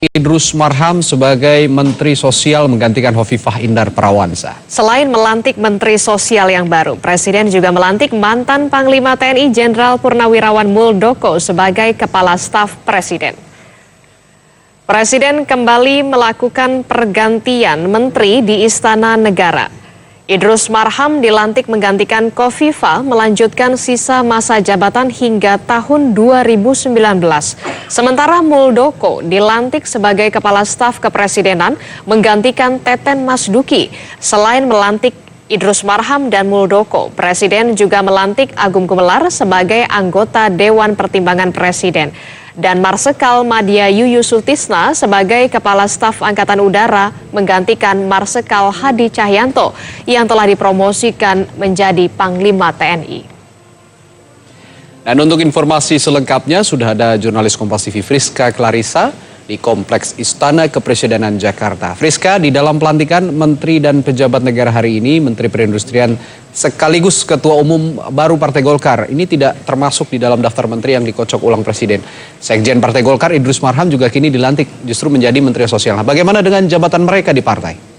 Idrus Marham sebagai Menteri Sosial menggantikan Hovifah Indar Parawansa. Selain melantik Menteri Sosial yang baru, Presiden juga melantik mantan Panglima TNI Jenderal Purnawirawan Muldoko sebagai Kepala Staf Presiden. Presiden kembali melakukan pergantian menteri di Istana Negara. Idrus Marham dilantik menggantikan Hovifah melanjutkan sisa masa jabatan hingga tahun 2019. Sementara Muldoko dilantik sebagai Kepala Staf Kepresidenan menggantikan Teten Masduki. Selain melantik Idrus Marham dan Muldoko, Presiden juga melantik Agung Gumelar sebagai anggota Dewan Pertimbangan Presiden dan Marsikal Madya Yuyusutisna sebagai Kepala Staf Angkatan Udara menggantikan Marsikal Hadi Cahyanto yang telah dipromosikan menjadi Panglima TNI. Dan untuk informasi selengkapnya sudah ada jurnalis Kompas TV Friska Clarissa di Kompleks Istana Kepresidenan Jakarta. Friska, di dalam pelantikan Menteri dan Pejabat Negara hari ini, Menteri Perindustrian sekaligus Ketua Umum baru Partai Golkar ini tidak termasuk di dalam daftar menteri yang dikocok ulang Presiden. Sekjen Partai Golkar Idrus Marham juga kini dilantik justru menjadi Menteri Sosial. Nah, bagaimana dengan jabatan mereka di partai?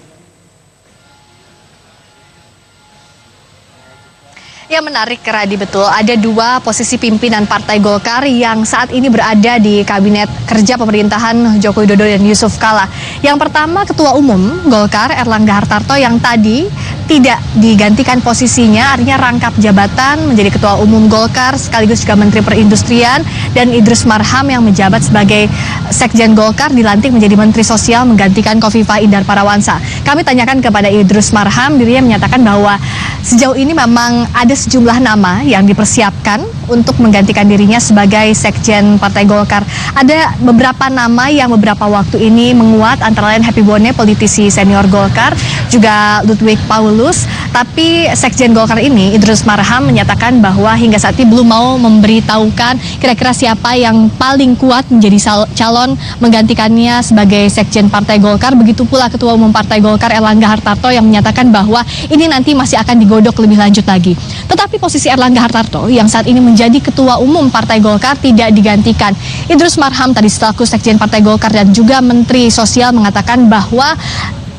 Ya, menarik, Radi, betul. Ada dua posisi pimpinan Partai Golkar yang saat ini berada di Kabinet Kerja Pemerintahan Joko Widodo dan Yusuf Kala. Yang pertama, Ketua Umum Golkar Erlangga Hartarto yang tadi tidak digantikan posisinya, artinya rangkap jabatan menjadi Ketua Umum Golkar sekaligus juga Menteri Perindustrian, dan Idrus Marham yang menjabat sebagai Sekjen Golkar dilantik menjadi Menteri Sosial menggantikan Hovifah Indar Parawansa. Kami tanyakan kepada Idrus Marham, dirinya menyatakan bahwa sejauh ini memang ada sejumlah nama yang dipersiapkan untuk menggantikan dirinya sebagai Sekjen Partai Golkar. Ada beberapa nama yang beberapa waktu ini menguat, antara lain Happy Bone, politisi senior Golkar, juga Ludwig Paulus. Tapi Sekjen Golkar ini, Idrus Marham, menyatakan bahwa hingga saat ini belum mau memberitahukan kira-kira siapa yang paling kuat menjadi calon menggantikannya sebagai Sekjen Partai Golkar. Begitu pula Ketua Umum Partai Golkar Erlangga Hartarto yang menyatakan bahwa ini nanti masih akan digodok lebih lanjut lagi. Tetapi posisi Erlangga Hartarto yang saat ini menjadi Ketua Umum Partai Golkar tidak digantikan. Idrus Marham tadi selaku Sekjen Partai Golkar dan juga Menteri Sosial mengatakan bahwa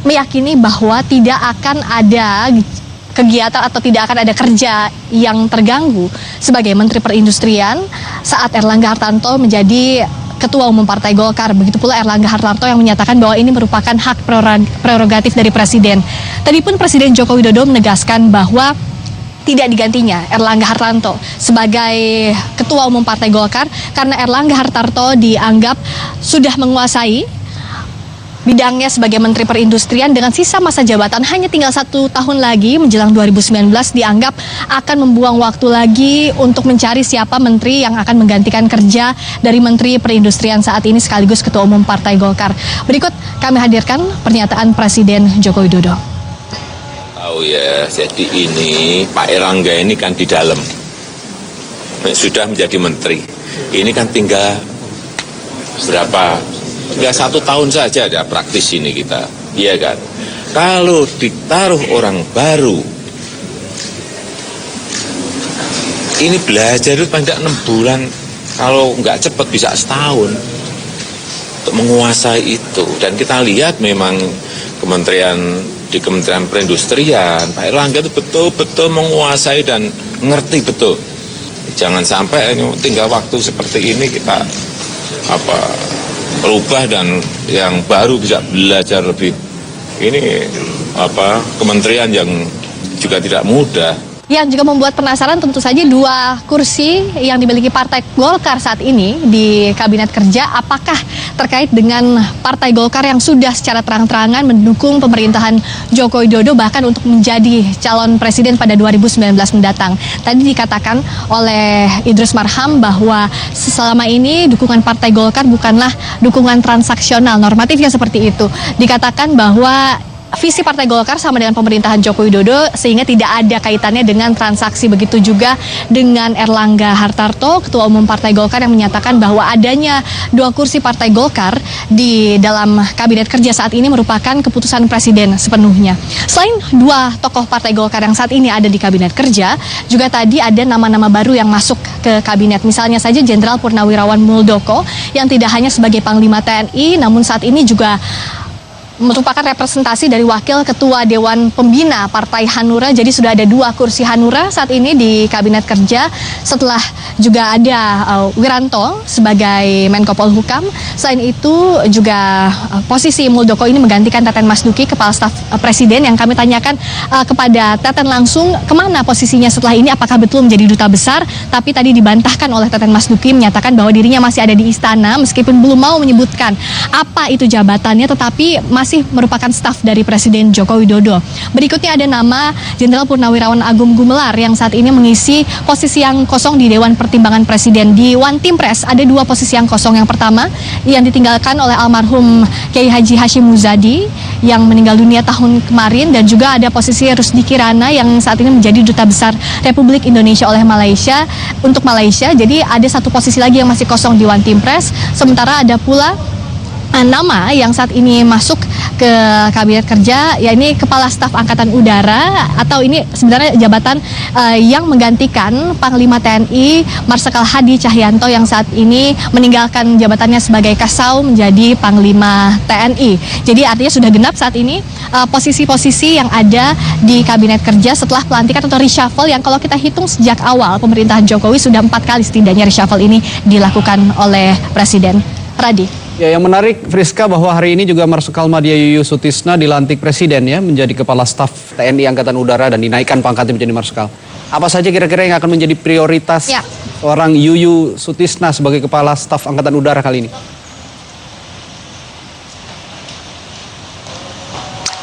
meyakini bahwa tidak akan ada kegiatan atau tidak akan ada kerja yang terganggu sebagai Menteri Perindustrian saat Erlangga Hartarto menjadi Ketua Umum Partai Golkar. Begitu pula Erlangga Hartarto yang menyatakan bahwa ini merupakan hak prerogatif dari Presiden. Tadi pun Presiden Joko Widodo menegaskan bahwa tidak digantinya Erlangga Hartarto sebagai Ketua Umum Partai Golkar karena Erlangga Hartarto dianggap sudah menguasai bidangnya sebagai Menteri Perindustrian dengan sisa masa jabatan hanya tinggal 1 tahun lagi menjelang 2019, dianggap akan membuang waktu lagi untuk mencari siapa menteri yang akan menggantikan kerja dari Menteri Perindustrian saat ini sekaligus Ketua Umum Partai Golkar. Berikut kami hadirkan pernyataan Presiden Joko Widodo. Oh ya, jadi ini Pak Erlangga ini kan di dalam sudah menjadi menteri. Ini kan tinggal berapa? Tinggal 1 tahun saja ada praktis ini kita, iya kan? Kalau ditaruh orang baru, ini belajar itu paling tidak 6 bulan, kalau nggak cepat bisa setahun untuk menguasai itu. Dan kita lihat memang di Kementerian Perindustrian, Pak Erlangga itu betul-betul menguasai dan ngerti betul. Jangan sampai tinggal waktu seperti ini kita berubah dan yang baru bisa belajar lebih. Ini kementerian yang juga tidak mudah. Yang juga membuat penasaran tentu saja 2 kursi yang dimiliki Partai Golkar saat ini di Kabinet Kerja, apakah terkait dengan Partai Golkar yang sudah secara terang-terangan mendukung pemerintahan Joko Widodo bahkan untuk menjadi calon presiden pada 2019 mendatang. Tadi dikatakan oleh Idrus Marham bahwa selama ini dukungan Partai Golkar bukanlah dukungan transaksional, normatifnya seperti itu. Dikatakan bahwa visi Partai Golkar sama dengan pemerintahan Joko Widodo sehingga tidak ada kaitannya dengan transaksi. Begitu juga dengan Erlangga Hartarto, Ketua Umum Partai Golkar, yang menyatakan bahwa adanya 2 kursi Partai Golkar di dalam kabinet kerja saat ini merupakan keputusan Presiden sepenuhnya. Selain 2 tokoh Partai Golkar yang saat ini ada di kabinet kerja, juga tadi ada nama-nama baru yang masuk ke kabinet. Misalnya saja Jenderal Purnawirawan Muldoko yang tidak hanya sebagai Panglima TNI, namun saat ini juga merupakan representasi dari Wakil Ketua Dewan Pembina Partai Hanura. Jadi sudah ada 2 kursi Hanura saat ini di kabinet kerja, setelah juga ada Wiranto sebagai Menko Polhukam. Selain itu juga posisi Muldoko ini menggantikan Teten Mas Duki, Kepala Staf Presiden, yang kami tanyakan kepada Teten langsung kemana posisinya setelah ini, apakah betul menjadi duta besar. Tapi tadi dibantahkan oleh Teten Mas Duki, menyatakan bahwa dirinya masih ada di istana meskipun belum mau menyebutkan apa itu jabatannya, tetapi masih merupakan staf dari Presiden Joko Widodo. Berikutnya ada nama Jenderal Purnawirawan Agung Gumelar yang saat ini mengisi posisi yang kosong di Dewan Pertimbangan Presiden. Di One Team Press ada 2 posisi yang kosong. Yang pertama yang ditinggalkan oleh almarhum Kiai Haji Hashim Muzadi yang meninggal dunia tahun kemarin, dan juga ada posisi Rusdi Kirana yang saat ini menjadi Duta Besar Republik Indonesia oleh Malaysia untuk Malaysia. Jadi ada 1 posisi lagi yang masih kosong di One Team Press. Sementara ada pula nama yang saat ini masuk ke kabinet kerja, yakni Kepala Staf Angkatan Udara, atau ini sebenarnya jabatan yang menggantikan Panglima TNI Marsikal Hadi Cahyanto yang saat ini meninggalkan jabatannya sebagai Kasau menjadi Panglima TNI. Jadi artinya sudah genap saat ini posisi-posisi yang ada di kabinet kerja setelah pelantikan atau reshuffle yang kalau kita hitung sejak awal pemerintahan Jokowi sudah 4 kali setidaknya reshuffle ini dilakukan oleh Presiden. Radi. Ya, yang menarik, Friska, bahwa hari ini juga Marsikal Madya Yuyu Sutisna dilantik Presiden ya menjadi Kepala Staf TNI Angkatan Udara dan dinaikkan pangkatnya menjadi Marsikal. Apa saja kira-kira yang akan menjadi prioritas seorang Yuyu Sutisna sebagai Kepala Staf Angkatan Udara kali ini?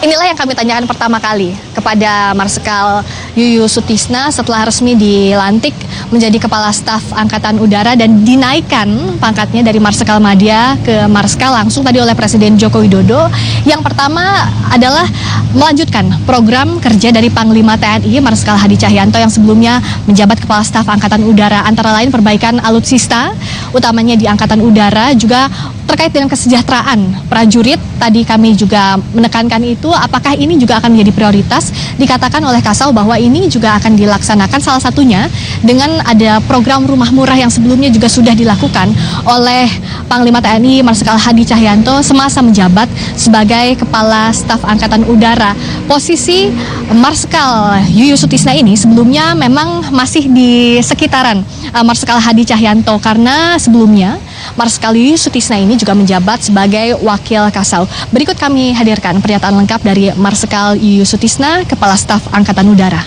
Inilah yang kami tanyakan pertama kali kepada Marsikal Yuyu Sutisna setelah resmi dilantik menjadi Kepala Staf Angkatan Udara dan dinaikkan pangkatnya dari Marsikal Madya ke Marsikal langsung tadi oleh Presiden Joko Widodo. Yang pertama adalah melanjutkan program kerja dari Panglima TNI Marsikal Hadi Cahyanto yang sebelumnya menjabat Kepala Staf Angkatan Udara, antara lain perbaikan alutsista utamanya di Angkatan Udara, juga terkait dengan kesejahteraan prajurit. Tadi kami juga menekankan itu, apakah ini juga akan menjadi prioritas. Dikatakan oleh Kasau bahwa ini juga akan dilaksanakan salah satunya dengan ada program rumah murah yang sebelumnya juga sudah dilakukan oleh Panglima TNI Marsikal Hadi Cahyanto semasa menjabat sebagai Kepala Staf Angkatan Udara. Posisi Marsikal Yuyu Sutisna ini sebelumnya memang masih di sekitaran Marsikal Hadi Cahyanto, karena sebelumnya Marsikal Yuyu Sutisna ini juga menjabat sebagai Wakil Kasau. Berikut kami hadirkan pernyataan lengkap dari Marsikal Yuyu Sutisna, Kepala Staf Angkatan Udara.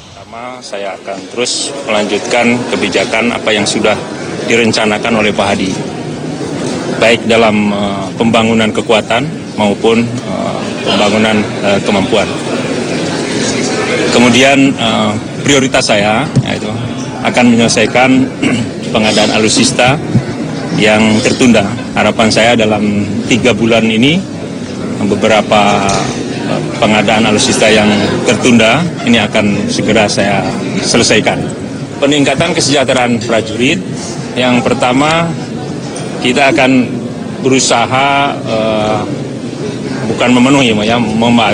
Pertama, saya akan terus melanjutkan kebijakan apa yang sudah direncanakan oleh Pak Hadi, baik dalam pembangunan kekuatan maupun pembangunan kemampuan. Kemudian prioritas saya yaitu akan menyelesaikan pengadaan alutsista yang tertunda. Harapan saya dalam 3 bulan ini beberapa pengadaan alutsista yang tertunda ini akan segera saya selesaikan. Peningkatan kesejahteraan prajurit, yang pertama kita akan berusaha bukan memenuhi ya,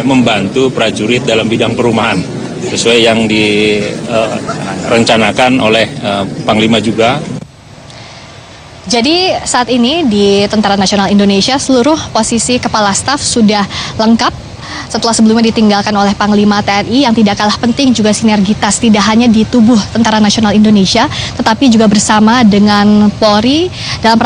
membantu prajurit dalam bidang perumahan sesuai yang direncanakan oleh Panglima juga. Jadi saat ini di Tentara Nasional Indonesia seluruh posisi kepala staf sudah lengkap setelah sebelumnya ditinggalkan oleh Panglima TNI. Yang tidak kalah penting juga sinergitas tidak hanya di tubuh Tentara Nasional Indonesia tetapi juga bersama dengan Polri dalam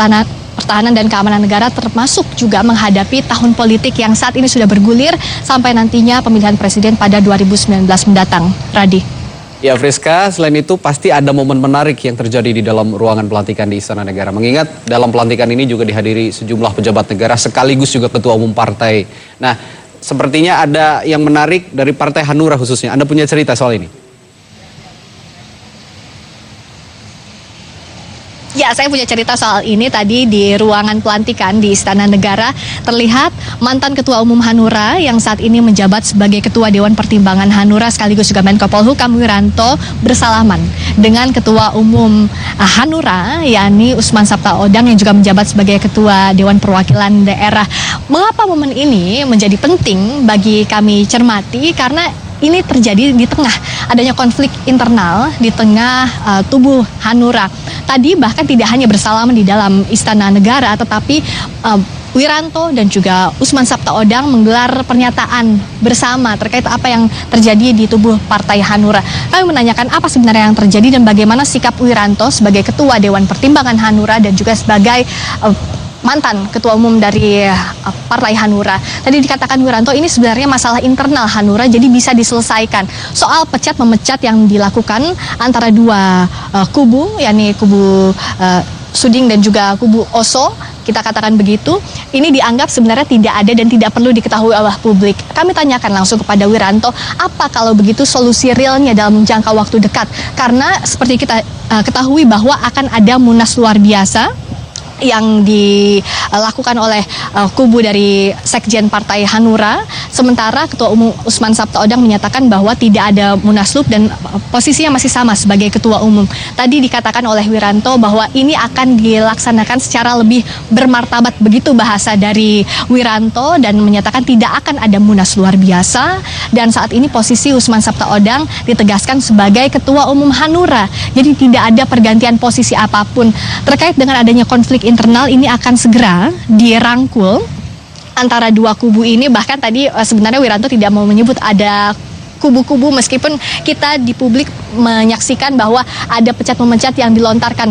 pertahanan dan keamanan negara, termasuk juga menghadapi tahun politik yang saat ini sudah bergulir sampai nantinya pemilihan presiden pada 2019 mendatang. Radi. Ya Friska, selain itu pasti ada momen menarik yang terjadi di dalam ruangan pelantikan di Istana Negara. Mengingat dalam pelantikan ini juga dihadiri sejumlah pejabat negara sekaligus juga ketua umum partai. Nah, sepertinya ada yang menarik dari Partai Hanura khususnya. Anda punya cerita soal ini? Ya, Ya, saya punya cerita soal ini. Tadi di ruangan pelantikan di Istana Negara terlihat mantan Ketua Umum Hanura yang saat ini menjabat sebagai Ketua Dewan Pertimbangan Hanura sekaligus juga Menko Polhukam Wiranto bersalaman dengan Ketua Umum Hanura yakni Usman Sabtaodang yang juga menjabat sebagai Ketua Dewan Perwakilan Daerah. Mengapa momen ini menjadi penting bagi kami cermati? Karena ini terjadi di tengah adanya konflik internal di tengah tubuh Hanura. Tadi bahkan tidak hanya bersalaman di dalam Istana Negara, tetapi Wiranto dan juga Usman Sabtaodang menggelar pernyataan bersama terkait apa yang terjadi di tubuh Partai Hanura. Kami menanyakan apa sebenarnya yang terjadi dan bagaimana sikap Wiranto sebagai Ketua Dewan Pertimbangan Hanura dan juga sebagai mantan Ketua Umum dari Partai Hanura. Tadi dikatakan Wiranto ini sebenarnya masalah internal Hanura, jadi bisa diselesaikan. Soal pecat memecat yang dilakukan antara dua kubu, yakni kubu Suding dan juga kubu Oso, kita katakan begitu, ini dianggap sebenarnya tidak ada dan tidak perlu diketahui oleh publik. Kami tanyakan langsung kepada Wiranto, apa kalau begitu solusi realnya dalam jangka waktu dekat? Karena seperti kita ketahui bahwa akan ada munas luar biasa yang dilakukan oleh kubu dari Sekjen Partai Hanura, sementara Ketua Umum Usman Sabtaodang menyatakan bahwa tidak ada munaslup dan posisinya masih sama sebagai Ketua Umum. Tadi dikatakan oleh Wiranto bahwa ini akan dilaksanakan secara lebih bermartabat, begitu bahasa dari Wiranto, dan menyatakan tidak akan ada munas luar biasa, dan saat ini posisi Usman Sabtaodang ditegaskan sebagai Ketua Umum Hanura. Jadi tidak ada pergantian posisi apapun. Terkait dengan adanya konflik internal ini akan segera dirangkul antara dua kubu ini. Bahkan tadi sebenarnya Wiranto tidak mau menyebut ada kubu-kubu, meskipun kita di publik menyaksikan bahwa ada pecat-memecat yang dilontarkan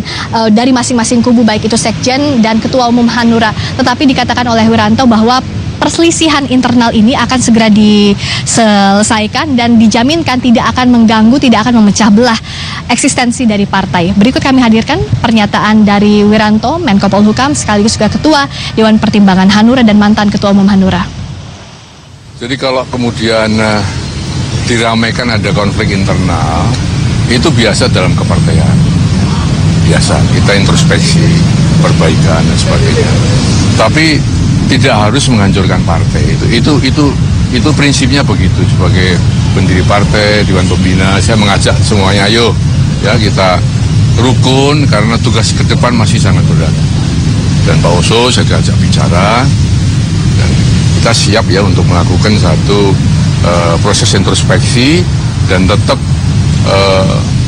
dari masing-masing kubu, baik itu Sekjen dan Ketua Umum Hanura. Tetapi dikatakan oleh Wiranto bahwa perselisihan internal ini akan segera diselesaikan dan dijaminkan tidak akan mengganggu, tidak akan memecah belah eksistensi dari partai. Berikut kami hadirkan pernyataan dari Wiranto, Menko Polhukam sekaligus juga Ketua Dewan Pertimbangan Hanura dan mantan Ketua Umum Hanura. Jadi kalau kemudian diramaikan ada konflik internal, itu biasa dalam kepartaian. Biasa, kita introspeksi, perbaikan dan sebagainya. Tapi tidak harus menghancurkan partai. Itu prinsipnya begitu. Sebagai pendiri partai, Dewan Pembina, saya mengajak semuanya, ayo ya kita rukun karena tugas ke depan masih sangat berat. Dan Pak Oso saya diajak bicara dan kita siap ya untuk melakukan satu proses introspeksi dan tetap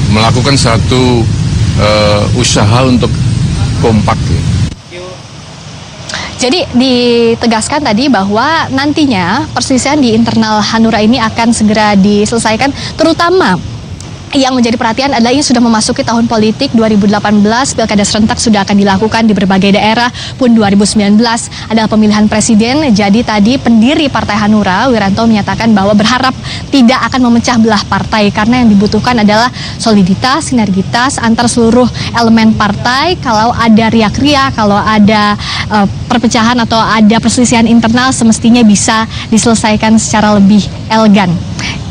melakukan satu usaha untuk kompak. Jadi ditegaskan tadi bahwa nantinya perselisihan di internal Hanura ini akan segera diselesaikan, terutama yang menjadi perhatian adalah ini sudah memasuki tahun politik 2018, pilkada serentak sudah akan dilakukan di berbagai daerah, pun 2019 adalah pemilihan presiden. Jadi tadi pendiri Partai Hanura, Wiranto, menyatakan bahwa berharap tidak akan memecah belah partai karena yang dibutuhkan adalah soliditas, sinergitas antar seluruh elemen partai. Kalau ada riak-riak, kalau ada perpecahan atau ada perselisihan internal, semestinya bisa diselesaikan secara lebih elegan.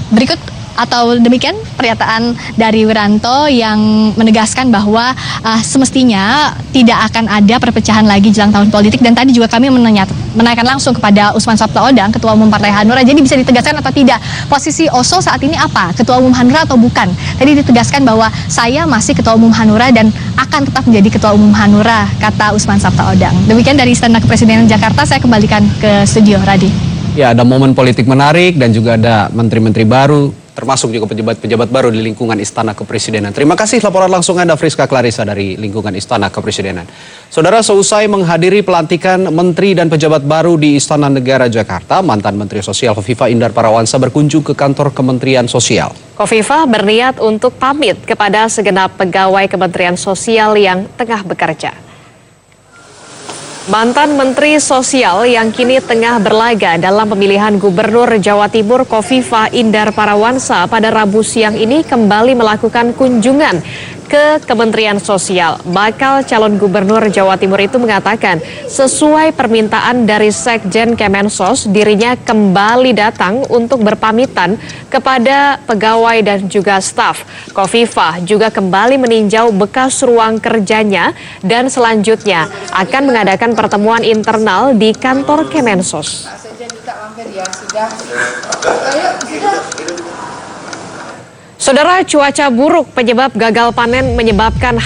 Berikut atau demikian pernyataan dari Wiranto yang menegaskan bahwa semestinya tidak akan ada perpecahan lagi jelang tahun politik. Dan tadi juga kami menanyakan langsung kepada Usman Sabtaodang, Ketua Umum Partai Hanura, jadi bisa ditegaskan atau tidak posisi Oso saat ini apa? Ketua Umum Hanura atau bukan? Tadi ditegaskan bahwa saya masih Ketua Umum Hanura dan akan tetap menjadi Ketua Umum Hanura, kata Usman Sabtaodang. Demikian dari Istana Kepresidenan Jakarta, saya kembalikan ke studio, Radi. Ya, ada momen politik menarik dan juga ada menteri-menteri baru, termasuk juga pejabat-pejabat baru di lingkungan Istana Kepresidenan. Terima kasih laporan langsung Anda, Friska Clarissa, dari lingkungan Istana Kepresidenan. Saudara, seusai menghadiri pelantikan menteri dan pejabat baru di Istana Negara Jakarta, mantan Menteri Sosial Khofifah Indar Parawansa berkunjung ke kantor Kementerian Sosial. Khofifah berniat untuk pamit kepada segenap pegawai Kementerian Sosial yang tengah bekerja. Mantan Menteri Sosial yang kini tengah berlaga dalam pemilihan Gubernur Jawa Timur Khofifah Indar Parawansa pada Rabu siang ini kembali melakukan kunjungan ke Kementerian Sosial. Bakal calon gubernur Jawa Timur itu mengatakan sesuai permintaan dari Sekjen Kemensos, dirinya kembali datang untuk berpamitan kepada pegawai dan juga staf. Khofifah juga kembali meninjau bekas ruang kerjanya dan selanjutnya akan mengadakan pertemuan internal di kantor Kemensos. Saudara, cuaca buruk penyebab gagal panen menyebabkan